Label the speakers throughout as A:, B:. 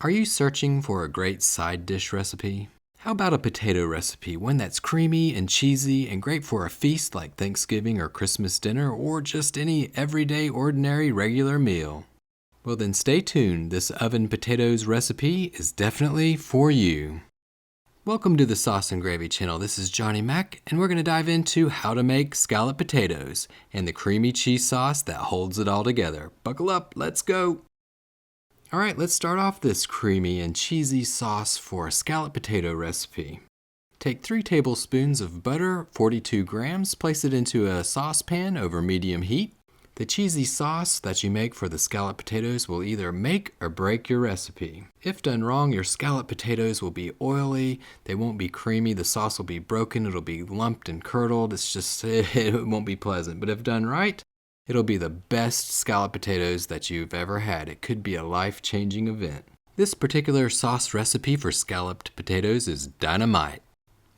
A: Are you searching for a great side dish recipe? How about a potato recipe, one that's creamy and cheesy and great for a feast like Thanksgiving or Christmas dinner or just any everyday, ordinary, regular meal? Well then stay tuned, this oven potatoes recipe is definitely for you. Welcome to the Sauce and Gravy channel. This is Johnny Mac, and we're going to dive into how to make scalloped potatoes and the creamy cheese sauce that holds it all together. Buckle up, let's go! Alright, let's start off this creamy and cheesy sauce for a scalloped potato recipe. Take 3 tablespoons of butter, 42 grams, place it into a saucepan over medium heat. The cheesy sauce that you make for the scalloped potatoes will either make or break your recipe. If done wrong, your scalloped potatoes will be oily, they won't be creamy, the sauce will be broken, it'll be lumped and curdled, it won't be pleasant. But if done right, it'll be the best scalloped potatoes that you've ever had. It could be a life-changing event. This particular sauce recipe for scalloped potatoes is dynamite.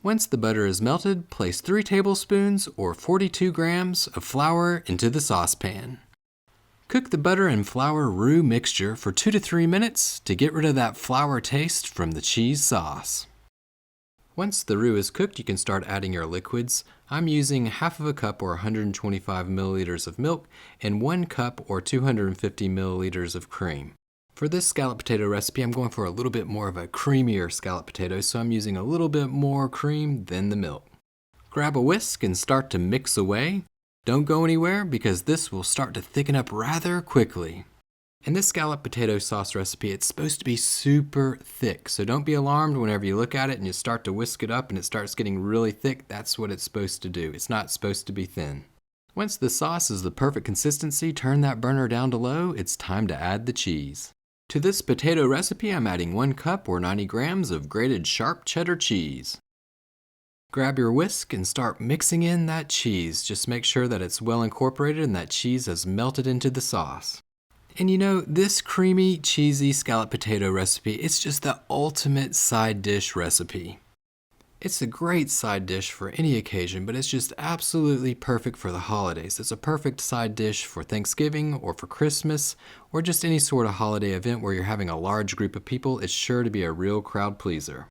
A: Once the butter is melted, place 3 tablespoons or 42 grams of flour into the saucepan. Cook the butter and flour roux mixture for 2 to 3 minutes to get rid of that flour taste from the cheese sauce. Once the roux is cooked, you can start adding your liquids. I'm using half of a cup or 125 milliliters of milk and 1 cup or 250 milliliters of cream. For this scalloped potato recipe, I'm going for a little bit more of a creamier scalloped potato, so I'm using a little bit more cream than the milk. Grab a whisk and start to mix away. Don't go anywhere because this will start to thicken up rather quickly. In this scalloped potato sauce recipe, it's supposed to be super thick, so don't be alarmed whenever you look at it and you start to whisk it up and it starts getting really thick. That's what it's supposed to do. It's not supposed to be thin. Once the sauce is the perfect consistency, turn that burner down to low. It's time to add the cheese. To this potato recipe, I'm adding 1 cup or 90 grams of grated sharp cheddar cheese. Grab your whisk and start mixing in that cheese. Just make sure that it's well incorporated and that cheese has melted into the sauce. And you know, this creamy, cheesy scalloped potato recipe, it's just the ultimate side dish recipe. It's a great side dish for any occasion, but it's just absolutely perfect for the holidays. It's a perfect side dish for Thanksgiving or for Christmas or just any sort of holiday event where you're having a large group of people. It's sure to be a real crowd pleaser.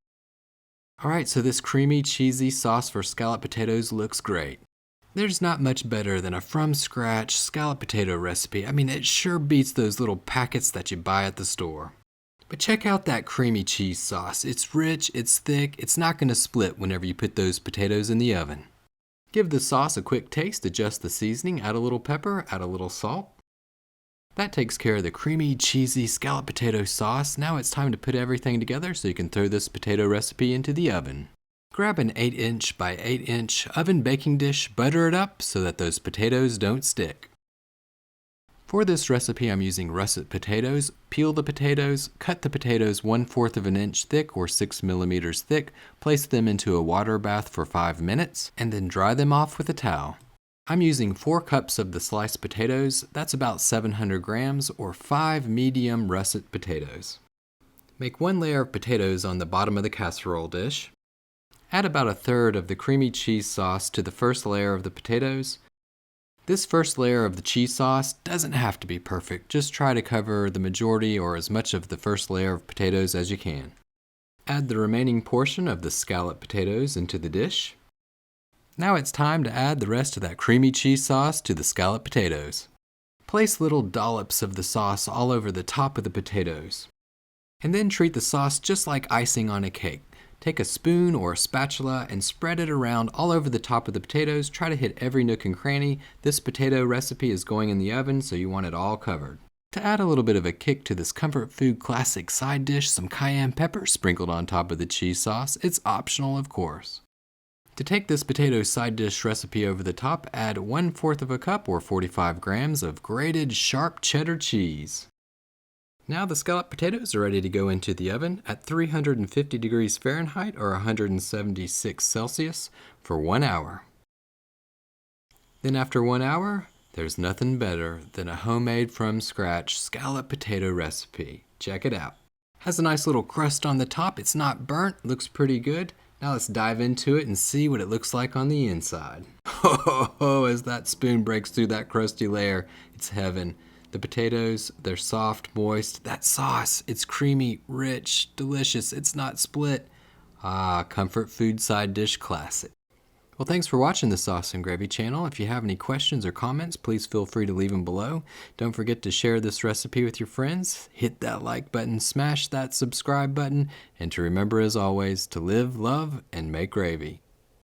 A: Alright, so this creamy, cheesy sauce for scalloped potatoes looks great. There's not much better than a from-scratch scalloped potato recipe. I mean, it sure beats those little packets that you buy at the store. But check out that creamy cheese sauce. It's rich, it's thick, it's not going to split whenever you put those potatoes in the oven. Give the sauce a quick taste, adjust the seasoning, add a little pepper, add a little salt. That takes care of the creamy, cheesy scalloped potato sauce. Now it's time to put everything together so you can throw this potato recipe into the oven. Grab an 8-inch by 8-inch oven baking dish, butter it up so that those potatoes don't stick. For this recipe, I'm using russet potatoes. Peel the potatoes, cut the potatoes 1/4 of an inch thick or 6 millimeters thick, place them into a water bath for 5 minutes, and then dry them off with a towel. I'm using 4 cups of the sliced potatoes. That's about 700 grams or 5 medium russet potatoes. Make 1 layer of potatoes on the bottom of the casserole dish. Add about 1/3 of the creamy cheese sauce to the first layer of the potatoes. This first layer of the cheese sauce doesn't have to be perfect. Just try to cover the majority or as much of the first layer of potatoes as you can. Add the remaining portion of the scalloped potatoes into the dish. Now it's time to add the rest of that creamy cheese sauce to the scalloped potatoes. Place little dollops of the sauce all over the top of the potatoes. And then treat the sauce just like icing on a cake. Take a spoon or a spatula and spread it around all over the top of the potatoes. Try to hit every nook and cranny. This potato recipe is going in the oven, so you want it all covered. To add a little bit of a kick to this comfort food classic side dish, some cayenne pepper sprinkled on top of the cheese sauce. It's optional, of course. To take this potato side dish recipe over the top, add 1/4 of a cup or 45 grams of grated sharp cheddar cheese. Now the scalloped potatoes are ready to go into the oven at 350 degrees Fahrenheit or 176 Celsius for 1 hour. Then after 1 hour, there's nothing better than a homemade from scratch scalloped potato recipe. Check it out. Has a nice little crust on the top. It's not burnt, looks pretty good. Now let's dive into it and see what it looks like on the inside. Ho ho ho, as that spoon breaks through that crusty layer, it's heaven. The potatoes, they're soft, moist. That sauce, it's creamy, rich, delicious. It's not split. Ah, comfort food side dish classic. Well, thanks for watching the Sauce and Gravy channel. If you have any questions or comments, please feel free to leave them below. Don't forget to share this recipe with your friends. Hit that like button, smash that subscribe button, and to remember, as always, to live, love, and make gravy.